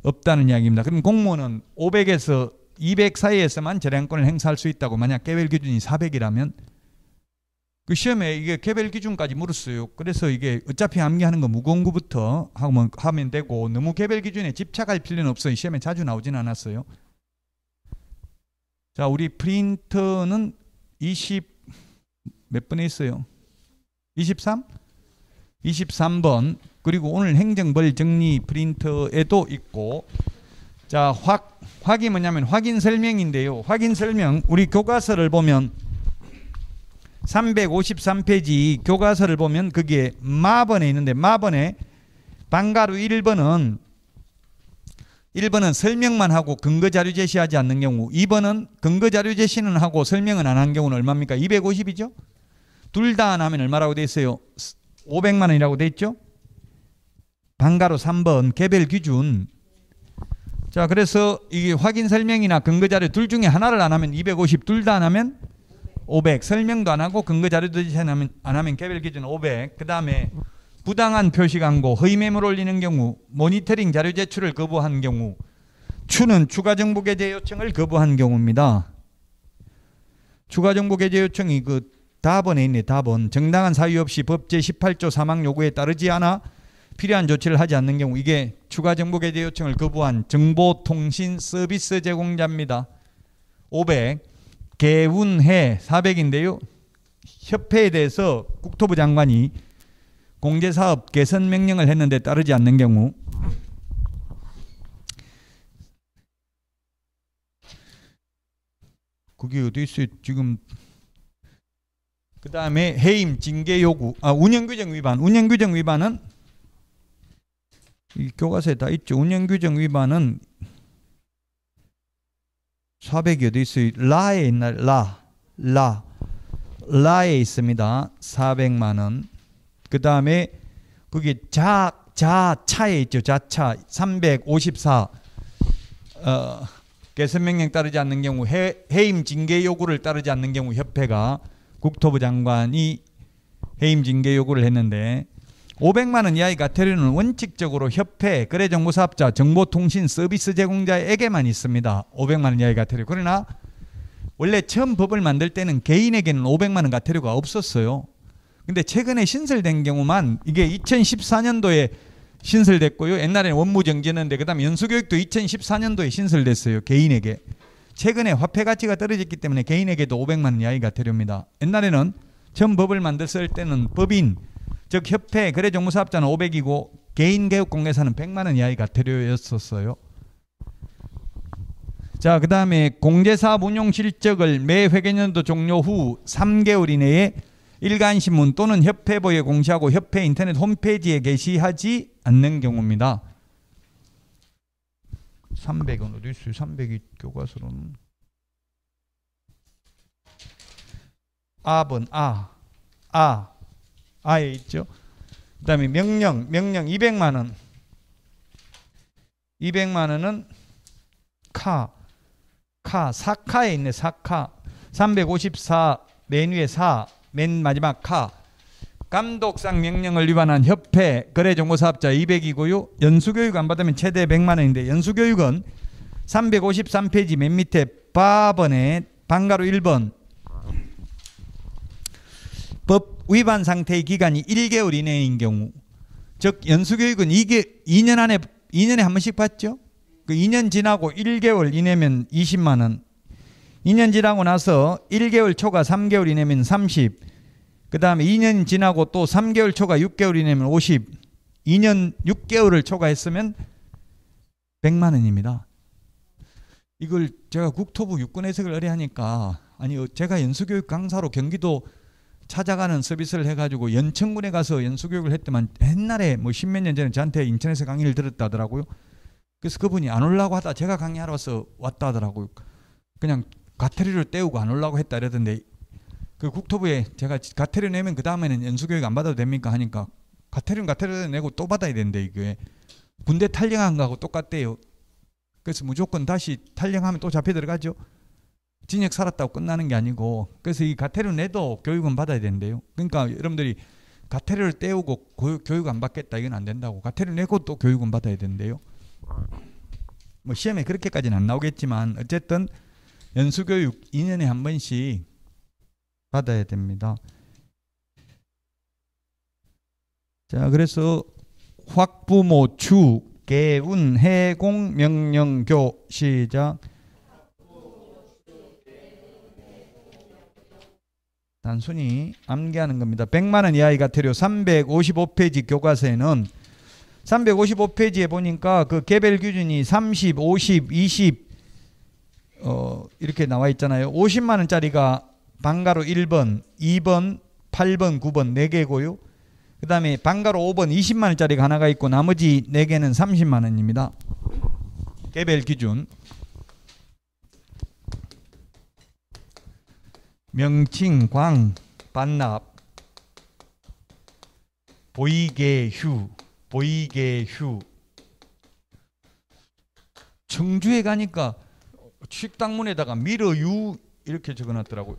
Speaker 1: 없다는 이야기입니다. 그럼 공무원은 500에서 200 사이에서만 재량권을 행사할 수 있다고. 만약 개별 기준이 400이라면 그 시험에 이게 개별 기준까지 물었어요. 그래서 이게 어차피 암기하는 거 무거운 거부터 하면 되고 너무 개별 기준에 집착할 필요는 없어요. 시험에 자주 나오진 않았어요. 자, 우리 프린터는 20 몇 번에 있어요? 23? 23번. 그리고 오늘 행정벌 정리 프린터에도 있고. 자, 확이 뭐냐면 확인 설명인데요. 확인 설명 우리 교과서를 보면 353페이지 교과서를 보면 거기에 마번에 있는데 마번에 방가루 1번은 설명만 하고 근거자료 제시하지 않는 경우, 2번은 근거자료 제시는 하고 설명은 안 한 경우는 얼마입니까? 250이죠. 둘 다 안 하면 얼마라고 돼 있어요? 500만 원이라고 돼 있죠. 방가로 3번 개별 기준. 자, 그래서 이게 확인 설명이나 근거자료 둘 중에 하나를 안 하면 250, 둘 다 안 하면 500. 설명도 안 하고 근거자료도 안 하면 개별 기준 500. 그 다음에 부당한 표시 광고, 허위 매물 올리는 경우, 모니터링 자료 제출을 거부한 경우, 추는 추가 정보 게재 요청을 거부한 경우입니다. 추가 정보 게재 요청이 그 다번에 있네. 다번. 정당한 사유 없이 법 제18조 사망 요구에 따르지 않아 필요한 조치를 하지 않는 경우, 이게 추가 정보 게재 요청을 거부한 정보통신 서비스 제공자입니다. 500. 개운해 400인데요. 협회에 대해서 국토부 장관이 공제사업 개선 명령을 했는데 따르지 않는 경우, 그게 어디 있어요? 지금 그 다음에 해임 징계 요구, 운영규정 위반. 운영규정 위반은 이 교과서에 다 있죠. 운영규정 위반은 400이 어디 있어요? 라에 있나? 라에 있습니다. 400만 원. 그 다음에 거기 자차에 있죠. 자차 354 개선명령 따르지 않는 경우, 해임 징계 요구를 따르지 않는 경우 협회가 국토부 장관이 해임 징계 요구를 했는데 500만 원 이하의 과태료는 원칙적으로 협회, 거래정보사업자, 정보통신 서비스 제공자에게만 있습니다. 500만 원 이하의 과태료. 그러나 원래 처음 법을 만들 때는 개인에게는 500만 원 과태료가 없었어요. 근데 최근에 신설된 경우만, 이게 2014년도에 신설됐고요. 옛날에는 원무정지였는데 그 다음에 연수교육도 2014년도에 신설됐어요. 개인에게. 최근에 화폐 가치가 떨어졌기 때문에 개인에게도 500만 원 이하의 과태료입니다. 옛날에는 처음 법을 만들었을 때는 법인, 즉 협회, 거래정보사업자는 500이고 개인 개업공개사는 100만 원 이하의 과태료였었어요. 자, 그 다음에 공제사업 운용 실적을 매 회계연도 종료 후 3개월 이내에 일간신문 또는 협회보에 공시하고 협회 인터넷 홈페이지에 게시하지 않는 경우입니다. 300은 어디 있어요? 300이 교과서로는 아번 아에 있죠. 그 다음에 명령 200만 원 200만 원은 사카에 있네. 사카 354 맨 위에 맨 마지막 감독상 명령을 위반한 협회 거래정보사업자 200이고요. 연수교육 안 받으면 최대 100만 원인데 연수교육은 353페이지 맨 밑에 바번에 방가로 1번 법 위반 상태의 기간이 1개월 이내인 경우, 즉 연수교육은 2년에 한 번씩 받죠. 그 2년 지나고 1개월 이내면 20만 원, 2년 지나고 나서 1개월 초과 3개월 이내면 30, 그 다음에 2년 지나고 또 3개월 초과 6개월 이내면 50, 2년 6개월을 초과했으면 100만 원입니다. 이걸 제가 국토부 유권 해석을 의뢰하니까, 아니 제가 연수교육 강사로 경기도 찾아가는 서비스를 해가지고 연천군에 가서 연수교육을 했더만 옛날에 뭐 10몇 년 전에 저한테 인천에서 강의를 들었다 하더라고요. 그래서 그분이 안 오려고 하다 제가 강의하러 와서 왔다 하더라고요. 그냥 과태료를 떼우고 안 오려고 했다 이러던데, 그 국토부에 제가 과태료 내면 그 다음에는 연수교육 안 받아도 됩니까 하니까 과태료 내고 또 받아야 되는데 이게 군대 탈영한 거하고 똑같대요. 그래서 무조건 다시 탈영하면 또 잡혀 들어가죠. 징역 살았다고 끝나는 게 아니고, 그래서 이 과태료 내도 교육은 받아야 된대요. 그러니까 여러분들이 과태료를 떼우고 교육 안 받겠다 이건 안 된다고. 과태료 내고 또 교육은 받아야 된대요. 뭐 시험에 그렇게까지는 안 나오겠지만 어쨌든 연수교육 2년에 한 번씩 받아야 됩니다. 자, 그래서 확부모 추 개운 해공 명령교 시작. 단순히 암기하는 겁니다. 100만 원 이하의 과태료 355페이지 교과서에는 355페이지에 보니까 그 개별 기준이 30, 50, 20 이렇게 나와 있잖아요. 50만 원짜리가 방가로 1번, 2번, 8번, 9번 4개고요. 그 다음에 방가로 5번 20만 원짜리가 하나가 있고 나머지 4개는 30만 원입니다. 개별 기준. 명칭, 광, 반납, 보이개휴, 청주에 가니까 식당문에다가 미러유 이렇게 적어놨더라고요.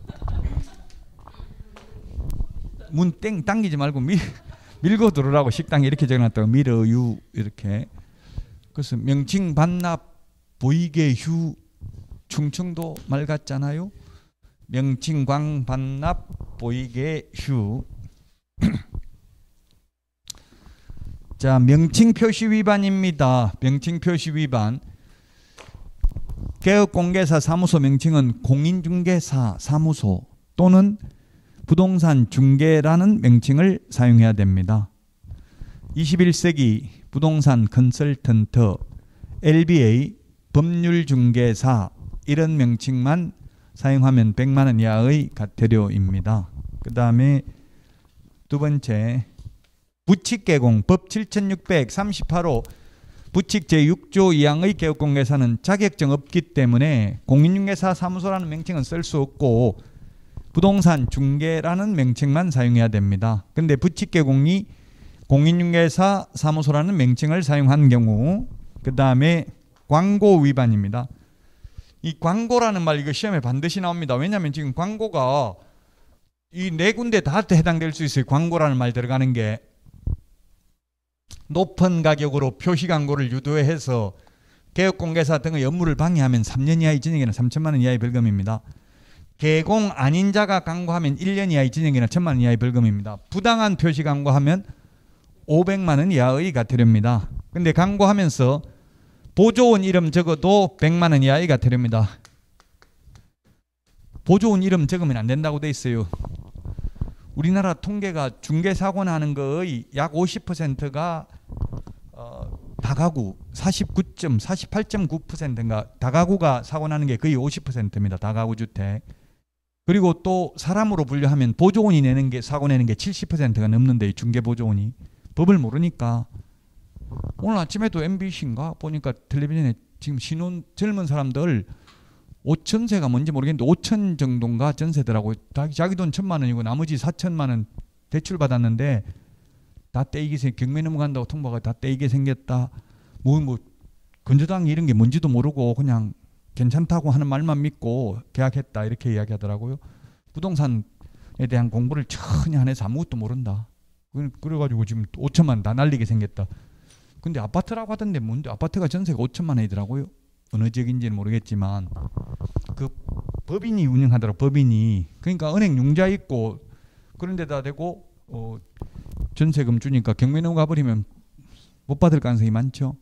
Speaker 1: 문 당기지 말고 밀고 들어오라고 식당에 이렇게 적어놨다고 미러유 이렇게. 그래서 명칭, 반납, 보이개휴, 충청도 말 같잖아요. 명칭, 광, 반납, 보이개휴. 자, 명칭 표시 위반입니다. 명칭 표시 위반. 개업공개사 사무소 명칭은 공인중개사 사무소 또는 부동산 중개라는 명칭을 사용해야 됩니다. 21세기 부동산 컨설턴트, LBA, 법률중개사 이런 명칭만 사용하면 100만 원 이하의 과태료입니다. 그 다음에 두 번째, 부칙개공 법 7638호 부칙 제6조 2항의 개업공개사는 자격증 없기 때문에 공인중개사 사무소라는 명칭은 쓸 수 없고 부동산 중개라는 명칭만 사용해야 됩니다. 근데 부칙개공이 공인중개사 사무소라는 명칭을 사용한 경우, 그 다음에 광고 위반입니다. 이 광고라는 말 이거 시험에 반드시 나옵니다. 왜냐하면 지금 광고가 이 네 군데 다 해당될 수 있어요. 광고라는 말 들어가는 게. 높은 가격으로 표시 광고를 유도해서 개업공개사 등의 업무를 방해하면 3년 이하의 징역이나 3천만 원 이하의 벌금입니다. 개공 아닌 자가 광고하면 1년 이하의 징역이나 1천만 원 이하의 벌금입니다. 부당한 표시 광고하면 500만 원 이하의 과태료입니다. 근데 광고하면서 보조원 이름 적어도 100만 원 이하의 과태료입니다. 보조원 이름 적으면 안 된다고 돼 있어요. 우리나라 통계가 중개사고 나는 거의 약 50%가 다가구 48.9%인가 다가구가 사고 나는 게 거의 50%입니다. 다가구 주택. 그리고 또 사람으로 분류하면 보조원이 내는 게 사고 내는 게 70%가 넘는데 중개 보조원이 법을 모르니까 오늘 아침에도 MBC인가 보니까 텔레비전에 지금 신혼 젊은 사람들 5천세가 뭔지 모르겠는데 5천 정도인가 전세더라고요. 자기 돈 1,000만 원이고 나머지 4천만 원 대출 받았는데 다 떼이게 경매 넘어간다고 통보가 다 떼이게 생겼다. 뭐 건조당 이런 게 뭔지도 모르고 그냥 괜찮다고 하는 말만 믿고 계약했다 이렇게 이야기하더라고요. 부동산에 대한 공부를 전혀 안 해서 아무것도 모른다. 그래가지고 지금 5천만 원 다 날리게 생겼다. 근데 아파트라고 하던데 뭔데 아파트가 전세가 5천만 원이더라고요. 어느 지역인지는 모르겠지만 그 법인이 운영하더라고. 법인이. 그러니까 은행 융자 있고 그런 데다 대고 전세금 주니까 경매로 가버리면 못 받을 가능성이 많죠.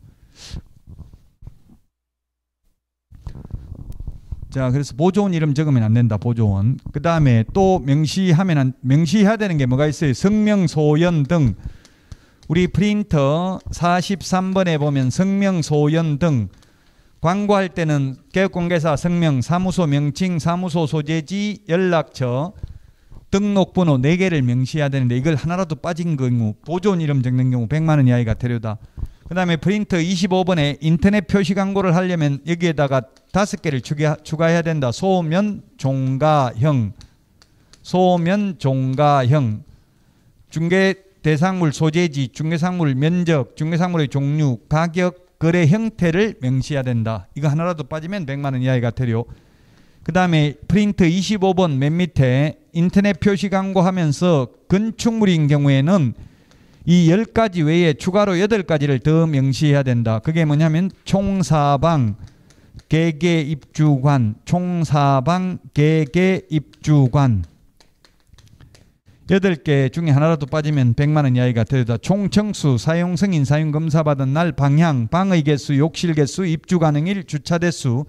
Speaker 1: 자, 그래서 보조원 이름 적으면 안 된다. 보조원. 그 다음에 또 명시해야 되는 게 뭐가 있어요? 성명, 소연 등. 우리 프린터 43번에 보면 성명, 소연 등. 광고할 때는 개업공개사 성명, 사무소 명칭, 사무소 소재지, 연락처, 등록번호 4개를 명시해야 되는데 이걸 하나라도 빠진 경우 보조원 이름 적는 경우 100만 원 이하가 되려다. 그 다음에 프린터 25번에 인터넷 표시 광고를 하려면 여기에다가 5개를 추가해야 된다. 소면, 종가형, 소면, 종가형, 중개 대상물 소재지, 중개상물 면적, 중개상물의 종류, 가격, 거래 형태를 명시해야 된다. 이거 하나라도 빠지면 100만 원 이하가 되려. 그 다음에 프린터 25번 맨 밑에 인터넷 표시 광고하면서 건축물인 경우에는 이 10가지 외에 추가로 8가지를 더 명시해야 된다. 그게 뭐냐면 총사방, 개개 입주관, 총사방, 개개 입주관 8개 중에 하나라도 빠지면 100만 원 이하가 되다. 총청수, 사용승인, 사용검사 받은 날, 방향, 방의 개수, 욕실 개수, 입주 가능일, 주차 대수,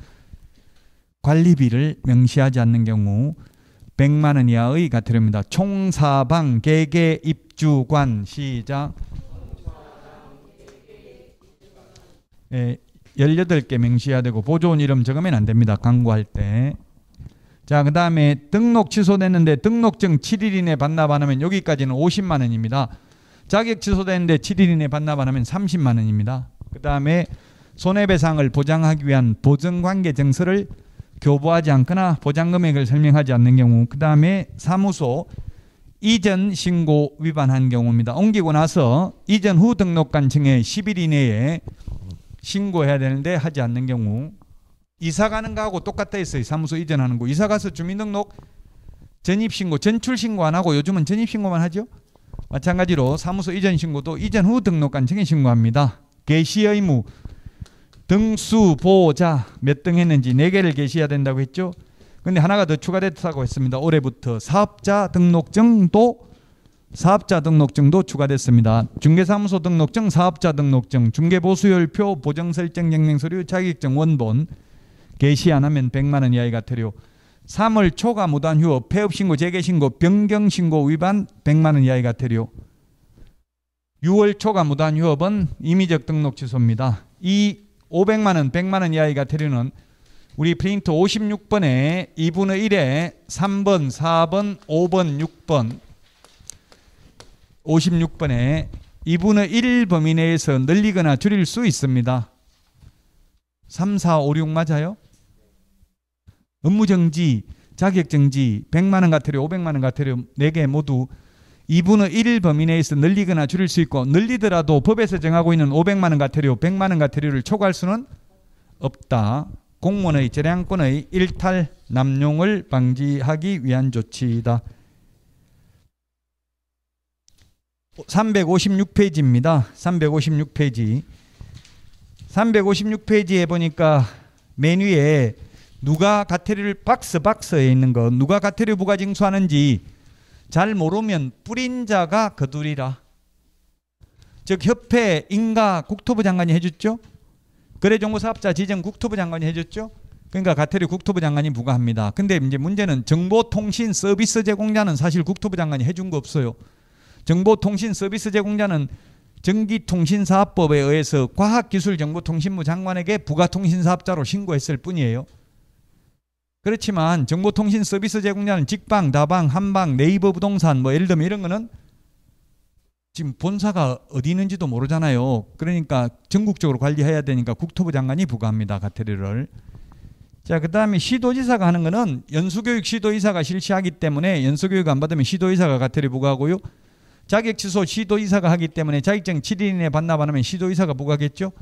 Speaker 1: 관리비를 명시하지 않는 경우 100만 원 이하의 가태료입니다. 총사방, 개개 입주관 시작. 18개 명시해야 되고 보조원 이름 적으면 안 됩니다. 광고할 때. 자, 그 다음에 등록 취소됐는데 등록증 7일 이내 반납 안 하면 여기까지는 50만 원입니다. 자격 취소됐는데 7일 이내 반납 안 하면 30만 원입니다. 그 다음에 손해배상을 보장하기 위한 보증관계 증서를 교부하지 않거나 보장금액을 설명하지 않는 경우. 그 다음에 사무소 이전 신고 위반한 경우입니다. 옮기고 나서 이전 후 등록관청에 10일 이내에 신고해야 되는데 하지 않는 경우. 이사 가는 거하고 똑같다 했어요. 사무소 이전하는 거. 이사 가서 주민등록 전입신고, 전출신고 안 하고 요즘은 전입신고만 하죠. 마찬가지로 사무소 이전 신고도 이전 후 등록관청에 신고합니다. 개시 의무, 등수, 보호자 몇 등 했는지 4개를 게시해야 된다고 했죠. 근데 하나가 더 추가됐다고 했습니다. 올해부터 사업자 등록증도 추가됐습니다. 중개사무소 등록증, 사업자 등록증, 중개보수열표, 보정설정 증명서류, 자격증 원본 게시 안 하면 100만 원 이하의 가태료. 3월 초과 무단 휴업, 폐업신고, 재개신고, 변경신고 위반 100만 원 이하의 가태료. 6월 초과 무단 휴업은 임의적 등록 취소입니다. 이 500만 원, 100만 원 이하의 가태료는 우리 프린터 56번에 2분의 1에 3번, 4번, 5번, 6번 56번에 2분의 1 범위 내에서 늘리거나 줄일 수 있습니다. 3, 4, 5, 6 맞아요? 업무정지, 자격정지, 100만 원 가태료, 500만 원 가태료 4개 모두 2분의 1 범위 내에서 늘리거나 줄일 수 있고, 늘리더라도 법에서 정하고 있는 500만 원 가태료, 100만 원 가태료를 초과할 수는 없다. 공무원의 재량권의 일탈, 남용을 방지하기 위한 조치이다. 356페이지입니다. 356페이지. 356페이지에 보니까 맨 위에 누가 가태료를 박스에 있는 거, 누가 가태료 부과 징수하는지 잘 모르면 뿌린 자가 거두리라. 즉 협회, 인가, 국토부 장관이 해줬죠. 거래정보사업자 지정 국토부 장관이 해줬죠. 그러니까 과태료 국토부 장관이 부과합니다. 근데 이제 문제는 정보통신 서비스 제공자는 사실 국토부 장관이 해준 거 없어요. 정보통신 서비스 제공자는 전기통신사업법에 의해서 과학기술정보통신부 장관에게 부가통신사업자로 신고했을 뿐이에요. 그렇지만 정보통신 서비스 제공자는 직방, 다방, 한방, 네이버 부동산 뭐 예를 들면 이런 거는 지금 본사가 어디 있는지도 모르잖아요. 그러니까 전국적으로 관리해야 되니까 국토부 장관이 부과합니다. 과태료를. 자, 그 다음에 시도지사가 하는 거는 연수교육 시도이사가 실시하기 때문에 연수교육 안 받으면 시도이사가 과태료 부과하고요. 자격취소 시도이사가 하기 때문에 자격증 7일 이내에 반납 안 하면 시도이사가 부과하겠죠.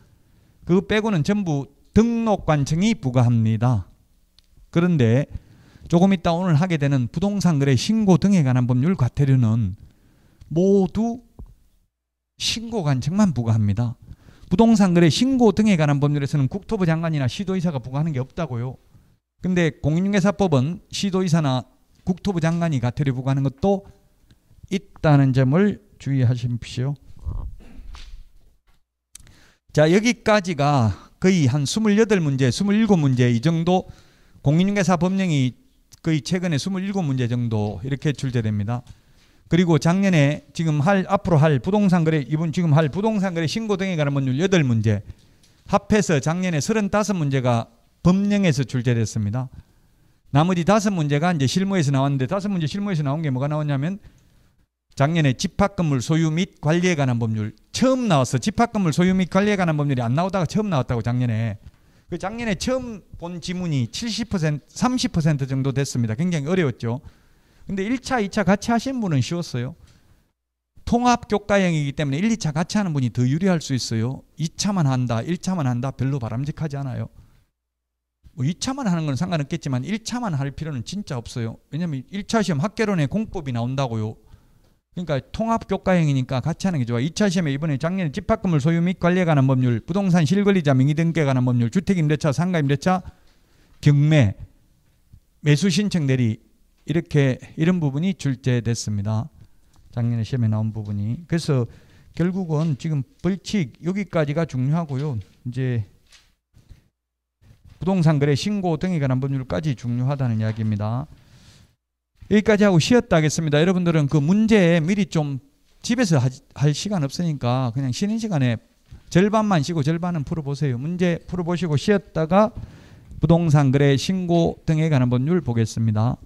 Speaker 1: 그거 빼고는 전부 등록관청이 부과합니다. 그런데 조금 이따 오늘 하게 되는 부동산 거래 신고 등에 관한 법률 과태료는 모두 신고관청만 부과합니다. 부동산 거래 신고 등에 관한 법률에서는 국토부 장관이나 시도이사가 부과하는 게 없다고요. 근데 공인중개사법은 시도이사나 국토부 장관이 과태료 부과하는 것도 있다는 점을 주의하십시오. 자, 여기까지가 거의 한 28문제, 27문제 이 정도 공인중개사 법령이 거의 최근에 27문제 정도 이렇게 출제됩니다. 그리고 작년에 지금 앞으로 할 부동산 거래, 이번 지금 할 부동산 거래 신고 등에 관한 법률 8문제 합해서 작년에 35문제가 법령에서 출제됐습니다. 나머지 5문제가 이제 실무에서 나왔는데 5문제 실무에서 나온 게 뭐가 나왔냐면 작년에 집합건물 소유 및 관리에 관한 법률 처음 나왔어. 집합건물 소유 및 관리에 관한 법률이 안 나오다가 처음 나왔다고 작년에. 그 작년에 처음 본 지문이 70%, 30% 정도 됐습니다. 굉장히 어려웠죠. 근데 1차, 2차 같이 하신 분은 쉬웠어요. 통합교과형이기 때문에 1, 2차 같이 하는 분이 더 유리할 수 있어요. 2차만 한다, 1차만 한다 별로 바람직하지 않아요. 뭐 2차만 하는 건 상관없겠지만 1차만 할 필요는 진짜 없어요. 왜냐하면 1차 시험 학개론의 공법이 나온다고요. 그러니까 통합교과형이니까 같이 하는 게 좋아요. 2차 시험에 이번에 작년에 집합건물 소유 및 관리에 관한 법률, 부동산 실권리자 명의 등기에 관한 법률, 주택임대차, 상가임대차, 경매, 매수신청 대리 이렇게 이런 부분이 출제됐습니다. 작년에 시험에 나온 부분이. 그래서 결국은 지금 벌칙 여기까지가 중요하고요. 이제 부동산 거래 신고 등에 관한 법률까지 중요하다는 이야기입니다. 여기까지 하고 쉬었다 하겠습니다. 여러분들은 그 문제 미리 좀 집에서 할 시간 없으니까 그냥 쉬는 시간에 절반만 쉬고 절반은 풀어보세요. 문제 풀어보시고 쉬었다가 부동산 거래 신고 등에 관한 법률 보겠습니다.